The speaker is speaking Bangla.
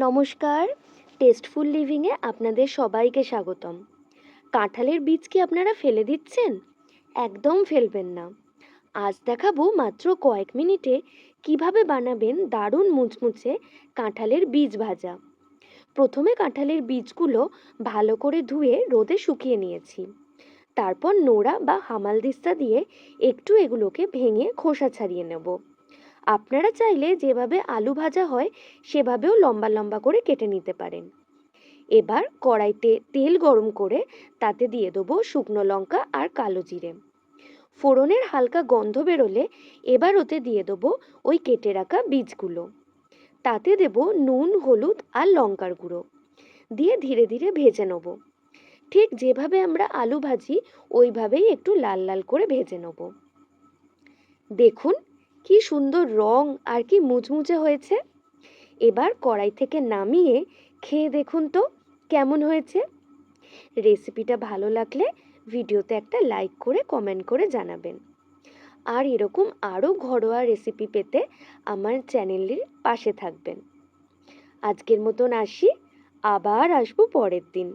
নমস্কার, টেস্টফুল লিভিংয়ে আপনাদের সবাইকে স্বাগতম। কাঁঠালের বীজ কি আপনারা ফেলে দিচ্ছেন? একদম ফেলবেন না। আজ দেখাবো মাত্র কয়েক মিনিটে কিভাবে বানাবেন দারুণ মুচমুচে কাঁঠালের বীজ ভাজা। প্রথমে কাঁঠালের বীজগুলো ভালো করে ধুয়ে রোদে শুকিয়ে নিয়েছি। তারপর নোড়া বা হামালদিস্তা দিয়ে একটু এগুলোকে ভেঙে খোসা ছাড়িয়ে নেব। আপনারা চাইলে যেভাবে আলু ভাজা হয় সেভাবেও লম্বা লম্বা করে কেটে নিতে পারেন। এবার কড়াইতে তেল গরম করে তাতে দিয়ে দেবো শুকনো লঙ্কা আর কালো জিরে। ফোড়নের হালকা গন্ধ বেরোলে এবার ওতে দিয়ে দেবো ওই কেটে রাখা বীজগুলো। তাতে দেব নুন, হলুদ আর লঙ্কার গুঁড়ো দিয়ে ধীরে ধীরে ভেজে নেব। ঠিক যেভাবে আমরা আলু ভাজি ওইভাবেই একটু লাল লাল করে ভেজে নেব। দেখুন কি সুন্দর রং আর কি মুচমুচে হয়েছে। এবার কড়াই থেকে নামিয়ে খেয়ে দেখুন তো কেমন হয়েছে। রেসিপিটা ভালো লাগলে ভিডিওতে একটা লাইক করে কমেন্ট করে জানাবেন। আর এরকম আরও ঘরোয়া রেসিপি পেতে আমার চ্যানেলের পাশে থাকবেন। আজকের মতন আসি, আবার আসবো পরের দিন।